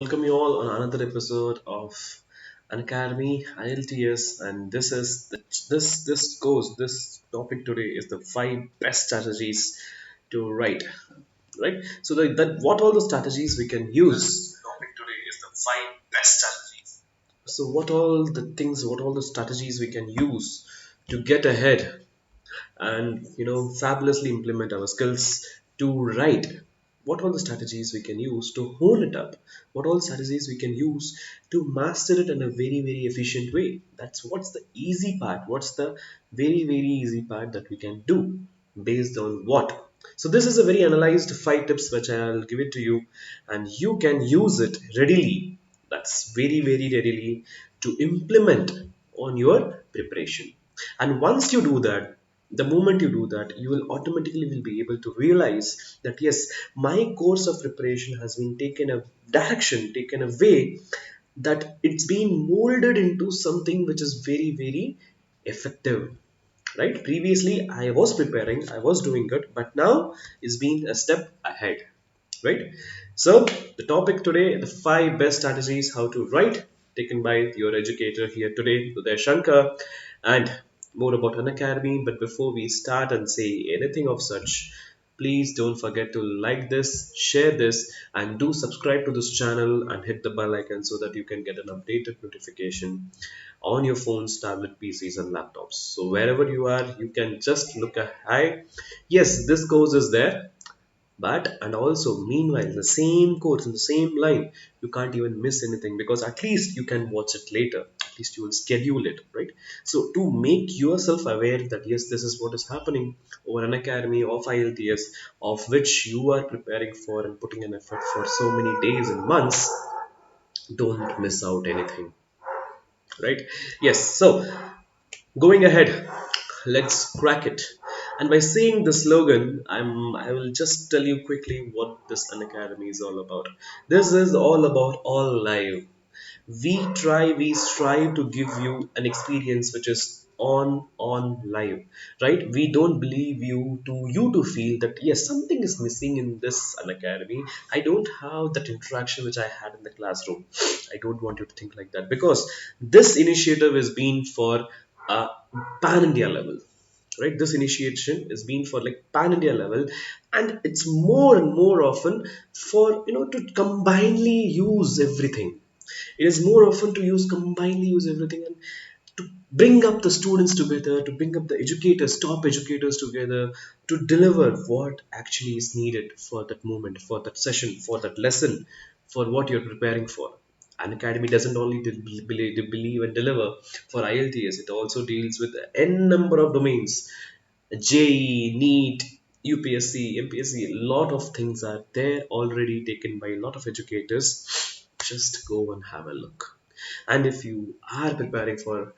Welcome you all on another episode of Unacademy IELTS, and this topic today is the five best strategies to write. Right. So that what all the strategies we can use. Topic today is the five best strategies. So what all the strategies we can use to get ahead and fabulously implement our skills to write. What all the strategies we can use to hone it up, what all strategies we can use to master it in a very very efficient way. That's what's the easy part, what's the very very easy part that we can do based on what. So this is a very analyzed five tips which I'll give it to you, and you can use it readily. That's very very readily to implement on your preparation. And once you do that, the moment you do that, you will automatically will be able to realize that yes, my course of preparation has been taken a direction, taken a way, that it's been molded into something which is very very effective. Right, previously I was preparing, I was doing good, but now it's been a step ahead. Right. So the topic today, the five best strategies how to write, taken by your educator here today, Uday Shankar, and more about Unacademy. But before we start and say anything of such, please don't forget to like this, share this, and do subscribe to this channel and hit the bell icon so that you can get an updated notification on your phones, tablet, PCs, and laptops. So wherever you are, you can just look a hi. Yes, this course is there, but and also meanwhile the same course in the same line, you can't even miss anything because at least you can watch it later, at least you will schedule it, right? So to make yourself aware that yes, this is what is happening over an academy of IELTS, of which you are preparing for and putting an effort for so many days and months, don't miss out anything. Right. Yes. So going ahead, let's crack it. And by saying the slogan, I will just tell you quickly what this Unacademy is all about. This is all about all live. We strive to give you an experience which is on live. Right? We don't believe you to feel that yes, something is missing in this Unacademy. I don't have that interaction which I had in the classroom. I don't want you to think like that, because this initiative is being for a pan India level. Right, this initiation is being for like pan India level, and it's more and more often for to combinedly use everything. It is more often to use combinedly use everything, and to bring up the students together, to bring up the educators, top educators together, to deliver what actually is needed for that moment, for that session, for that lesson, for what you're preparing for. An academy doesn't only believe and deliver for IELTS, it also deals with n number of domains: JEE, NEET, UPSC, MPSC. A lot of things are there already taken by a lot of educators. Just go and have a look. And if you are preparing for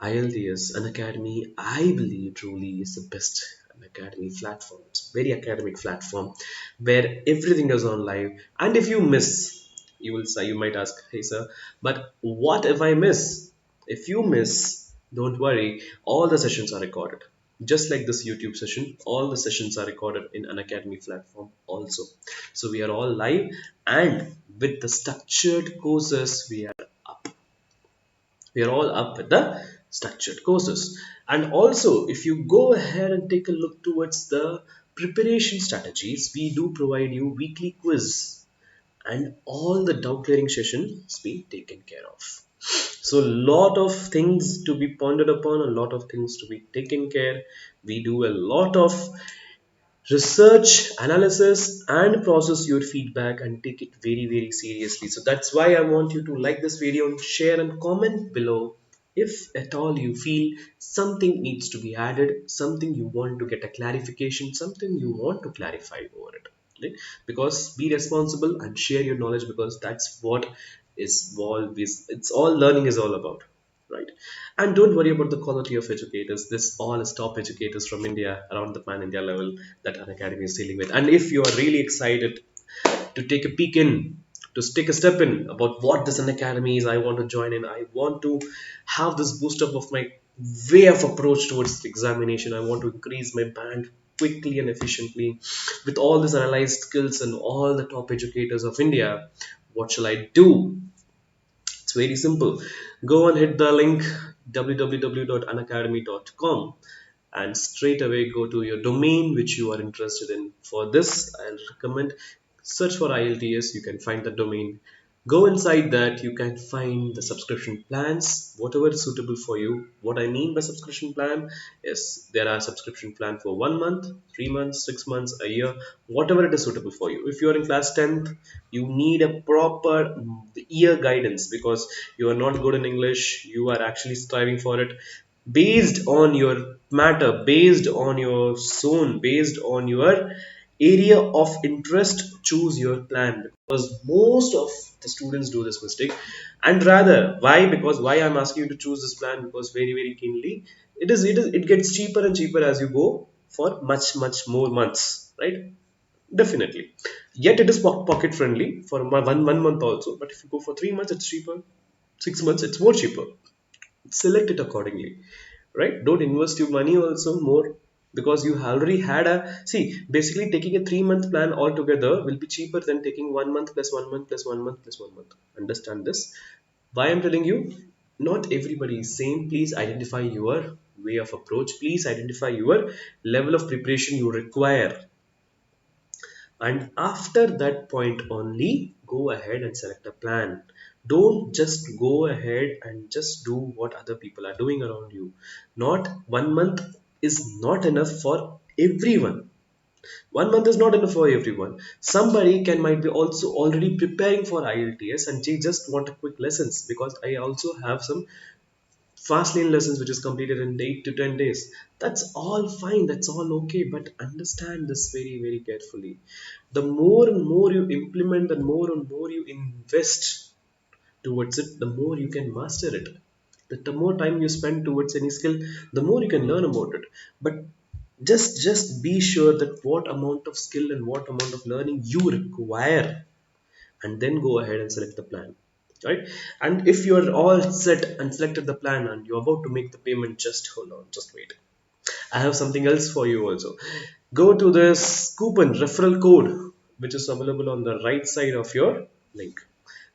IELTS, an academy, I believe truly is the best an academy platform. It's a very academic platform where everything is on live. And if you miss, you might ask, hey sir, but what if I miss? If you miss, don't worry, all the sessions are recorded. Just like this YouTube session, all the sessions are recorded in an academy platform also. So we are all live, and with the structured courses, we are all up with the structured courses. And also, if you go ahead and take a look towards the preparation strategies, we do provide you weekly quiz, and all the doubt clearing sessions be taken care of. So a lot of things to be pondered upon, a lot of things to be taken care. We do a lot of research, analysis, and process your feedback and take it very very seriously. So that's why I want you to like this video and share and comment below if at all you feel something needs to be added, something you want to get a clarification, something you want to clarify over it. Right? Because be responsible and share your knowledge, because that's what is always, it's all learning is all about. Right? And don't worry about the quality of educators. This all is top educators from India, around the pan India level, that an academy is dealing with. And if you are really excited to take a peek in, to take a step in about what this an academy is, I want to join in. I want to have this boost up of my way of approach towards the examination. I want to increase my band quickly and efficiently with all these analyzed skills and all the top educators of India. What shall I do? It's very simple. Go and hit the link www.unacademy.com and straight away go to your domain which you are interested in. For this, I'll recommend search for IELTS. You can find the domain. Go inside that, you can find the subscription plans, whatever is suitable for you. What I mean by subscription plan is there are subscription plan for 1 month, 3 months, 6 months, a year, whatever it is suitable for you. If you are in class 10th, you need a proper year guidance because you are not good in English, you are actually striving for it. Based on your matter, based on your zone, based on your area of interest, choose your plan because most of the students do this mistake. And rather, why? Because why I'm asking you to choose this plan, because very very keenly, it gets cheaper and cheaper as you go for much more months, right? Definitely. Yet it is pocket friendly for one month also. But if you go for 3 months, it's cheaper. 6 months, it's more cheaper. Select it accordingly, right? Don't invest your money also more because you already had a see. Basically, taking a 3 month plan altogether will be cheaper than taking 1 month plus 1 month plus 1 month plus 1 month. Understand this? Why I'm telling you? Not everybody is same. Please identify your way of approach. Please identify your level of preparation you require, and after that point only go ahead and select a plan. Don't just go ahead and just do what other people are doing around you. Not 1 month is not enough for everyone. 1 month is not enough for everyone. Somebody can might be also already preparing for IELTS and they just want a quick lessons, because I also have some fast lane lessons which is completed in 8 to 10 days. That's all fine, that's all okay, but understand this very very carefully. The more and more you implement, the more and more you invest towards it, the more you can master it. The more time you spend towards any skill, the more you can learn about it. But just be sure that what amount of skill and what amount of learning you require, and then go ahead and select the plan, right? And if you're all set and selected the plan and you're about to make the payment, just hold on, just wait. I have something else for you also. Go to this coupon referral code which is available on the right side of your link.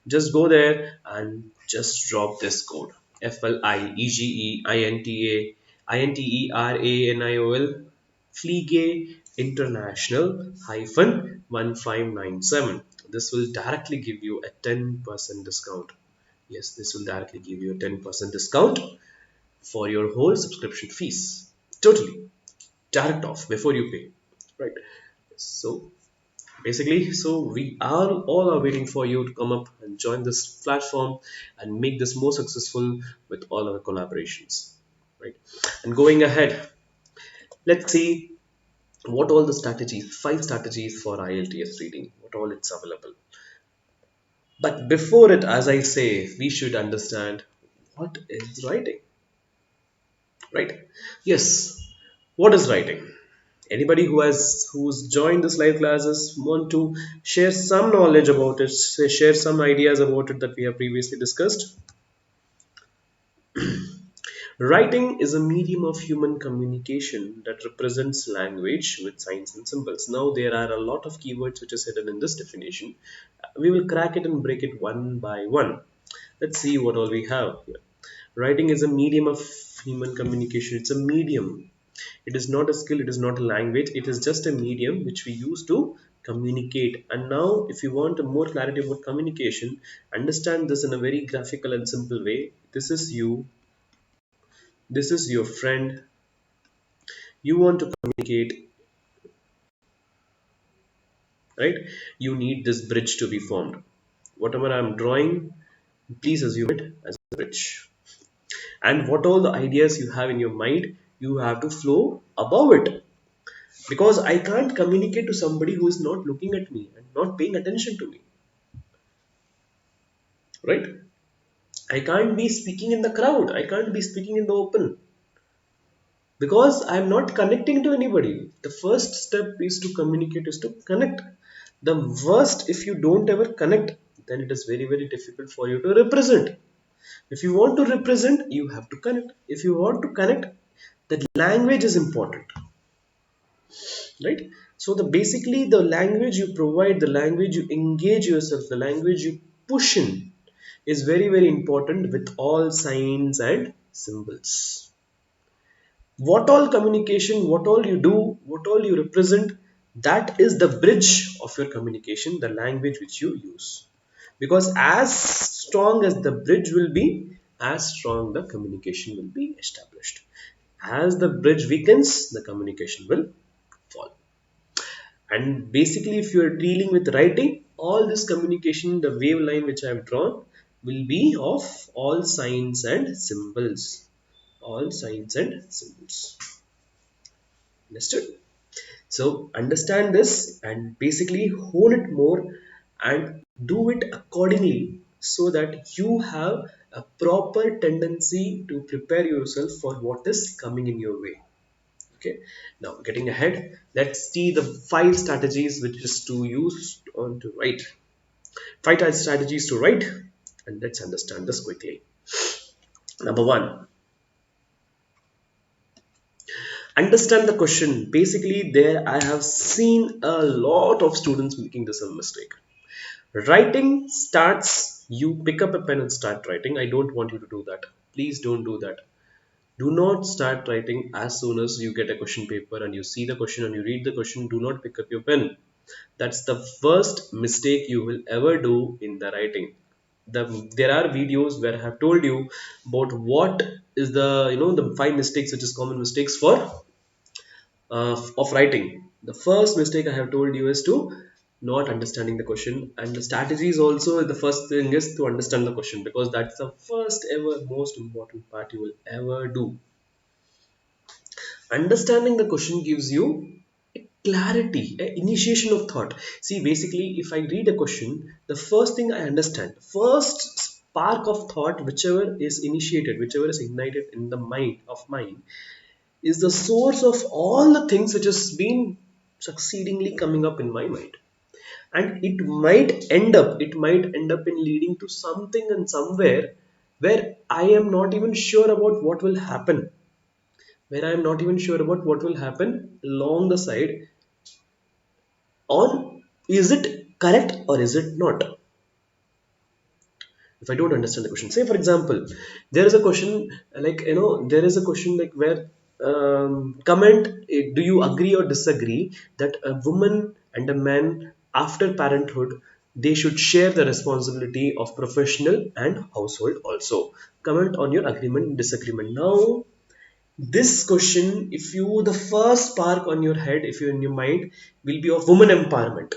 Just go there and just drop this code, FLIEGEINTERANIOL Fliege International hyphen 1597. This will directly give you a 10% discount. Yes, this will directly give you a 10% discount for your whole subscription fees. Totally direct off before you pay. Right. So basically, so we are all are waiting for you to come up and join this platform and make this more successful with all our collaborations, right? And going ahead, let's see what all the strategies, 5 strategies for IELTS reading, what all it's available. But before it, as I say, we should understand what is writing, right? Yes, what is writing? Anybody who's joined this live classes want to share some knowledge about it, share some ideas about it that we have previously discussed? Writing is a medium of human communication that represents language with signs and symbols. Now there are a lot of keywords which is hidden in this definition. We will crack it and break it one by one. Let's see what all we have here. Writing is a medium of human communication. It's a medium. It is not a skill, it is not a language, it is just a medium which we use to communicate. And now, if you want more clarity about communication, understand this in a very graphical and simple way. This is you, this is your friend, you want to communicate, right? You need this bridge to be formed. Whatever I'm drawing, please assume it as a bridge. And what all the ideas you have in your mind, you have to flow above it, because I can't communicate to somebody who is not looking at me and not paying attention to me, right? I can't be speaking in the crowd, I can't be speaking in the open because I'm not connecting to anybody. The first step is to communicate, is to connect. The worst, if you don't ever connect, then it is very very difficult for you to represent. If you want to represent, you have to connect. If you want to connect, the language is important, right? So the basically the language you provide, the language you engage yourself, the language you push in is very, very important with all signs and symbols. What all communication, what all you do, what all you represent, that is the bridge of your communication, the language which you use. Because as strong as the bridge will be, as strong the communication will be established. As the bridge weakens, the communication will fall. And basically, if you are dealing with writing, all this communication, the wave line which I have drawn, will be of all signs and symbols. All signs and symbols. Understood? So understand this and basically hone it more and do it accordingly so that you have a proper tendency to prepare yourself for what is coming in your way. Okay, now getting ahead, let's see the five strategies which is to use on to write. Five strategies to write, and let's understand this quickly. Number one, understand the question. Basically, there I have seen a lot of students making this a mistake. Writing starts, you pick up a pen and start writing. I don't want you to do that. Please don't do that. Do not start writing as soon as you get a question paper and you see the question and you read the question. Do not pick up your pen. That's the first mistake you will ever do in the writing. There are videos where I have told you about what is the the five mistakes which is common mistakes for of writing. The first mistake I have told you is to not understanding the question, and the strategy is also the first thing is to understand the question because that's the first ever most important part you will ever do. Understanding the question gives you a clarity, a initiation of thought. See, basically, if I read a question, the first thing I understand, first spark of thought, whichever is initiated, whichever is ignited in the mind of mine, is the source of all the things which has been succeedingly coming up in my mind. And it might end up in leading to something and somewhere where I am not even sure about what will happen, where I am not even sure about what will happen along the side on, is it correct or is it not. If I don't understand the question, say for example, there is a question like there is a question like where comment, do you agree or disagree that a woman and a man after parenthood, they should share the responsibility of professional and household also. Comment on your agreement and disagreement. Now this question, if you, the first spark on your head, if you in your mind, will be of woman empowerment.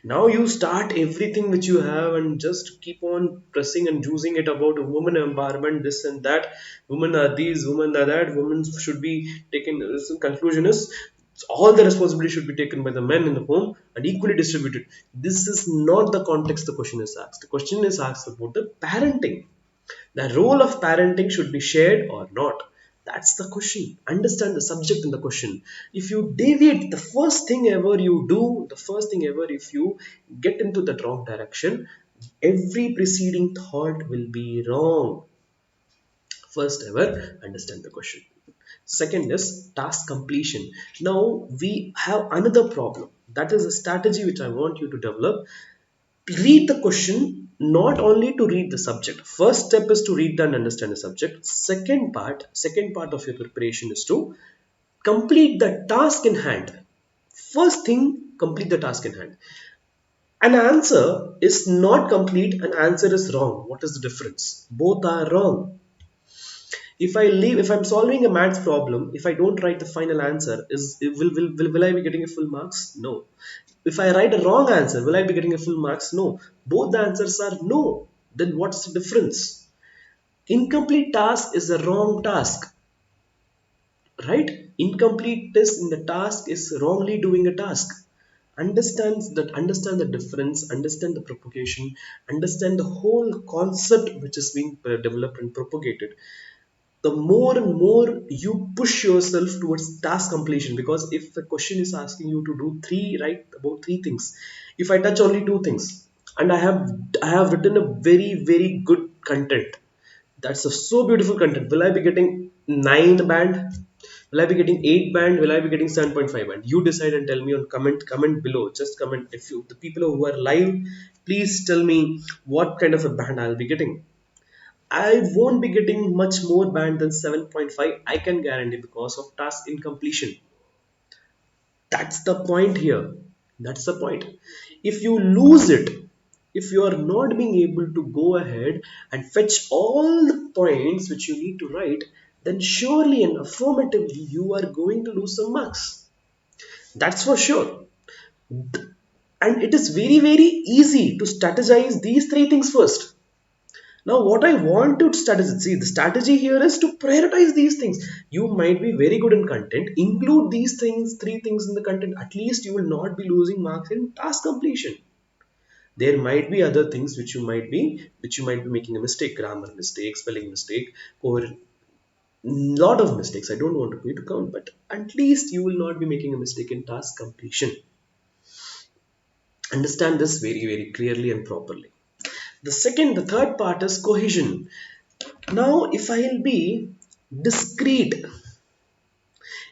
Now you start everything which you have and just keep on pressing and using it about women empowerment, this and that. Women are these, women are that, women should be taken. The conclusion is all the responsibility should be taken by the men in the home and equally distributed. This is not the context the question is asked. The question is asked about the parenting. The role of parenting should be shared or not. That's the question. Understand the subject in the question. If you deviate, the first thing ever you do, the first thing ever, if you get into the wrong direction, every preceding thought will be wrong. First ever, understand the question. Second is task completion. Now we have another problem. That is a strategy which I want you to develop. Read the question, not only to read the subject. First step is to read and understand the subject. Second part of your preparation is to complete the task in hand. First thing, complete the task in hand. An answer is not complete, an answer is wrong. What is the difference? Both are wrong. If I'm solving a maths problem, if I don't write the final answer, will I be getting a full marks? No. If I write a wrong answer, will I be getting a full marks? No. Both the answers are no. Then what's the difference? Incomplete task is a wrong task, right? Incompleteness in the task is wrongly doing a task. Understand the difference, understand the propagation, understand the whole concept which is being developed and propagated. The more and more you push yourself towards task completion, because if the question is asking you to do three, right, about three things, if I touch only two things and I have written a very, very good content, that's a so beautiful content, will I be getting 9 band? Will I be getting 8 band? Will I be getting 7.5 band? You decide and tell me on comment below. Just comment. If you, the people who are live, please tell me what kind of a band I'll be getting. I won't be getting much more band than 7.5. I can guarantee, because of task incompletion. That's the point here. That's the point. If you lose it, if you are not being able to go ahead and fetch all the points which you need to write, then surely and affirmatively you are going to lose some marks. That's for sure. And it is very, very easy to strategize these three things first. Now, what I want to strategize, see, the strategy here is to prioritize these things. You might be very good in content, include these things, three things in the content. At least you will not be losing marks in task completion. There might be other things which you might be making a mistake, grammar mistake, spelling mistake, or lot of mistakes. I don't want to to count, but at least you will not be making a mistake in task completion. Understand this very, very clearly and properly. The third part is cohesion. Now, if I'll be discrete,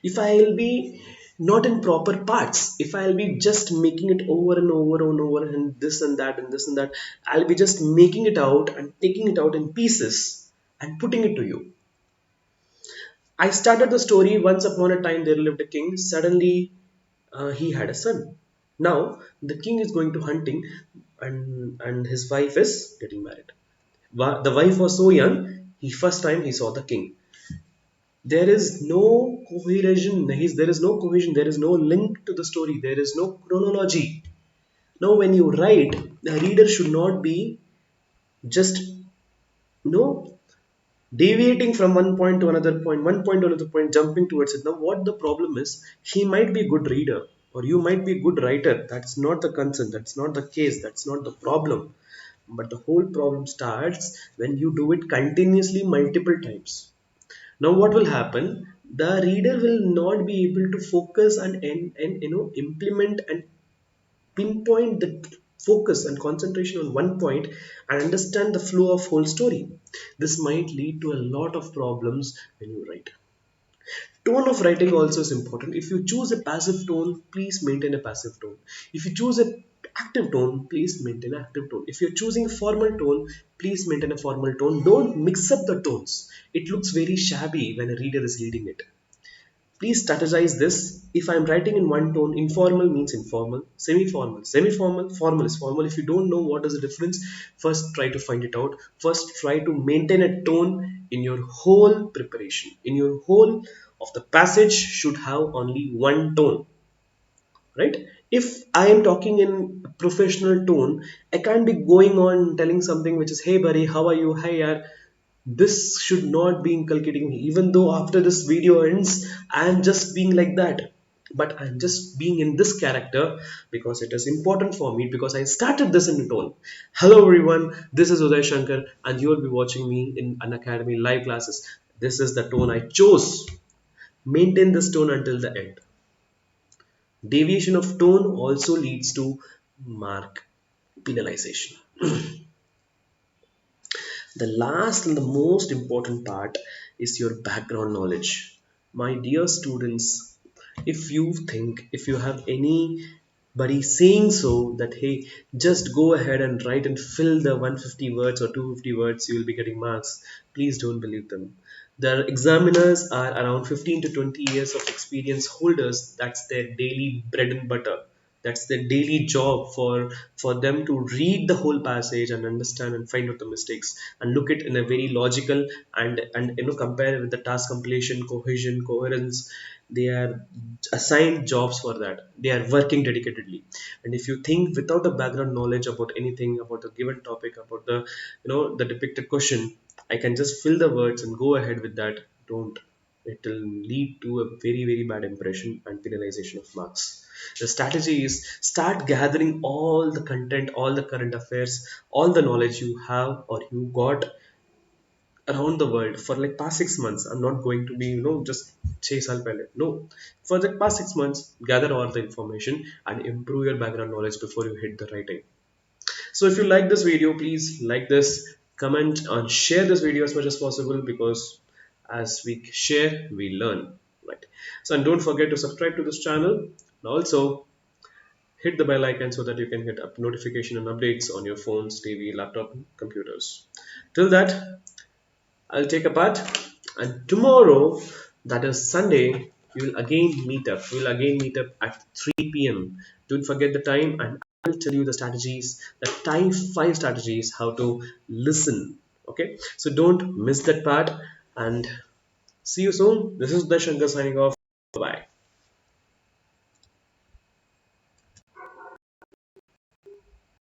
if I'll be not in proper parts, if I'll be just making it over and over and over and this and that and this and that, I'll be just making it out and taking it out in pieces and putting it to you. I started the story. Once upon a time, there lived a king. Suddenly, he had a son. Now, the king is going to hunting, and his wife is getting married. The wife was so young. First time he saw the king. There is no cohesion. There is no cohesion. There is no link to the story. There is no chronology. Now, when you write, the reader should not be just deviating from one point to another point, jumping towards it. Now, what the problem is, he might be a good reader or you might be a good writer. That's not the concern. That's not the case. That's not the problem. But the whole problem starts when you do it continuously multiple times. Now, what will happen? The reader will not be able to focus and implement and pinpoint the focus and concentration on one point and understand the flow of whole story. This might lead to a lot of problems when you write. Tone of writing also is important. If you choose a passive tone, please maintain a passive tone. If you choose a active tone, please maintain an active tone. If you're choosing a formal tone, please maintain a formal tone. Don't mix up the tones. It looks very shabby when a reader is reading it. Please strategize this. If I'm writing in one tone, informal means informal, semi-formal, formal is formal. If you don't know what is the difference, first try to find it out. First try to maintain a tone in your whole preparation. In your whole of the passage should have only one tone, right? If I am talking in a professional tone, I can't be going on telling something which is, hey buddy, how are you, hey yaar. This should not be inculcating me. Even though after this video ends, I am just being like that, but I'm just being in this character because it is important for me, because I started this in a tone. Hello everyone, this is Uday Shankar and you will be watching me in Unacademy live classes. This is the tone I chose. Maintain this tone until the end. Deviation of tone also leads to mark penalization. The last and the most important part is your background knowledge. My dear students, if you have anybody saying so that hey, just go ahead and write and fill the 150 words or 250 words, you will be getting marks, please don't believe them. The examiners are around 15 to 20 years of experience holders. That's their daily bread and butter. That's their daily job for them to read the whole passage and understand and find out the mistakes and look it in a very logical and compare with the task completion, cohesion, coherence. They are assigned jobs for that. They are working dedicatedly. And if you think without a background knowledge about anything, about the given topic, about the the depicted question, I can just fill the words and go ahead with that. Don't. It will lead to a very, very bad impression and penalization of marks. The strategy is start gathering all the content, all the current affairs, all the knowledge you have or you got around the world for like past 6 months. I'm not going to be, just chase al pehle. No. For the past 6 months, gather all the information and improve your background knowledge before you hit the writing. So if you like this video, please like this, comment and share this video as much as possible, because as we share, we learn. right? So, and don't forget to subscribe to this channel, and also hit the bell icon so that you can get up notification and updates on your phones, TV, laptop, computers. Till that, I'll take a part, and tomorrow, that is Sunday, we will again meet up. We will again meet up at 3 p.m. Don't forget the time, and I'll tell you the strategies, the type 5 strategies, how to listen. Okay, so don't miss that part, and see you soon. This is Uday Shankar signing off. Bye bye.